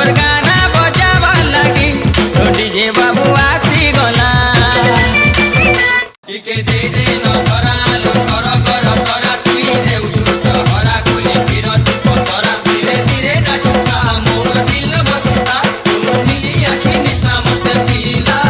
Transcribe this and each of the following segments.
तोर गाना बजावा लगी तो डीजे बाबू आसी गला टिके दे दे न धरालो सरगर तरा तुई देउछु चहरा खुली फिरत पसरा धीरे धीरे नाचुका मोर दिल बसता तू नीली आखी निशा मत पीला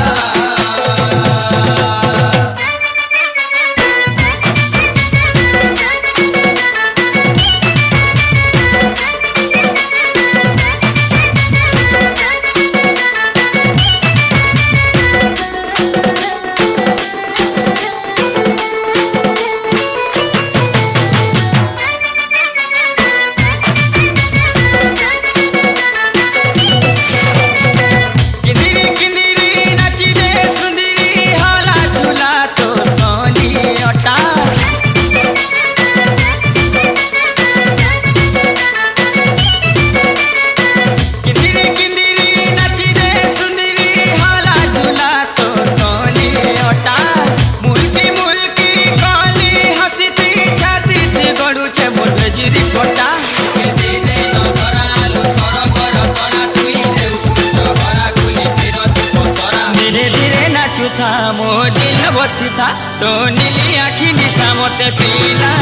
मो दिल बसिता तो नीली आखी निशा मते पीला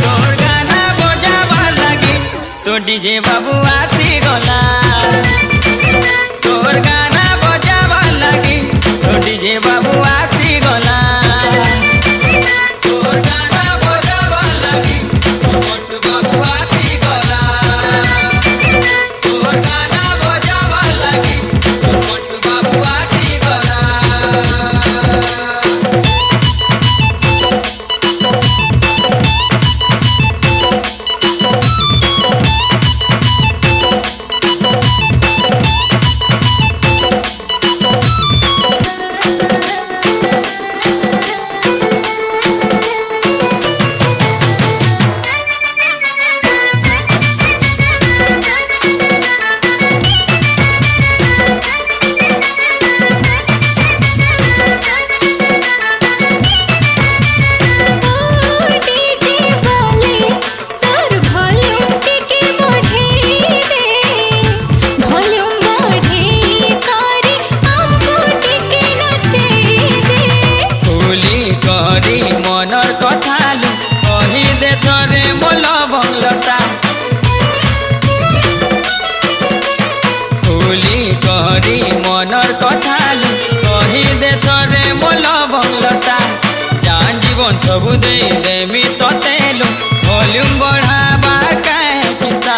तोर गाना बजावा लगी तो डीजे बाबू आसी गला तोर गाना बजावा लगी तो डीजे बाबू आसी गला तोर गाना बजावा लगी तो मोटू बाबू आसी गला तोर गाना बजावा लगी तो मोटू बाबू आसी मनर कथालु कही दे तोरे मोल बंगलता खुली करी मनर कथालु कही दे तोरे मोल बंगलता जान जीवन सबु दे देमी ततेलु वॉल्यूम बढ़ावा काहे चिंता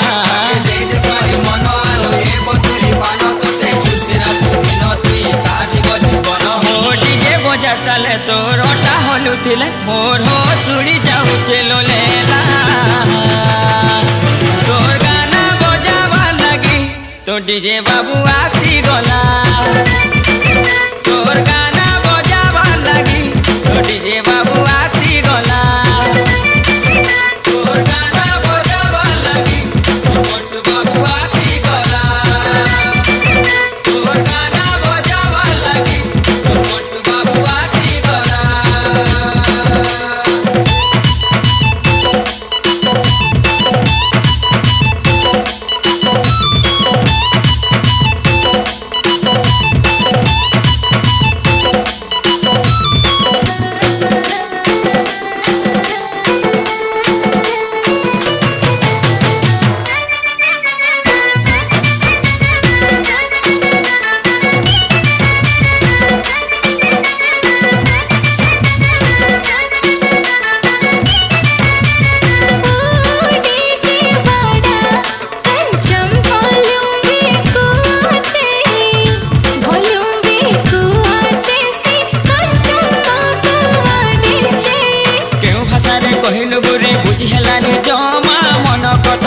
दे दे पारी मन आलो ए बटुरी पान तते छुसिरा दिन तुई ताजी गजी बन हो डीजे बजा ताले तोर ओटा हलु थिले मोर हो सुड़ी जाऊ चलो लेला तोर गाना बजावा लगी तो डीजे बाबू आसी गला तोर गाना बजावा लगी तो डीजे बाबू आसी गला तोर गाना बजावा लगी तो मोटू बाबू आसी गला तोर गाना बजावा लगी तो मोटू बाबू आसी गला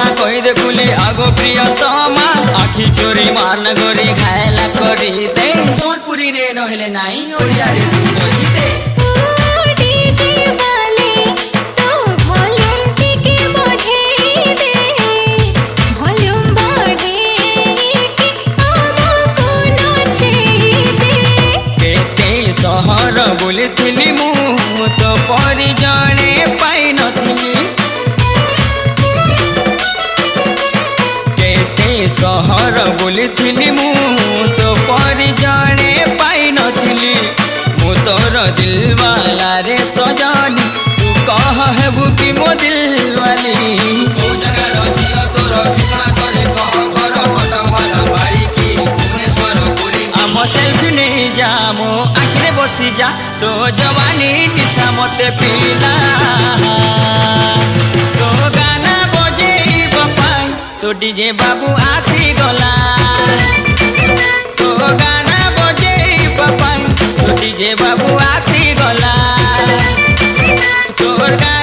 आगो प्रियतमा आखि चोरी मान गोरी घायला करी दे सोनपुरी रे नहले नाई ओडिया रे तू कही दे डीजे वाले तो वॉल्यूम के बढ़े दे वॉल्यूम बढ़े के हमको नाचे दे केते सहर बोलिथिली मु तो परि जणे पाई नथिली केते सहर बुली मु तो परी जड़े पाई नथिली मु तोर दिल वाला रे सजनी तू कह हेबु कि मो दिल वाली आम सेल्फी नहीं जा मो आखिरे बसी जा तो जवानी निशा मते पीला तो गाना बजेब पाई तो डीजे बाबू आसी गला तो गाना बजेब पाई तो डीजे बाबू आसी गला तोर गाना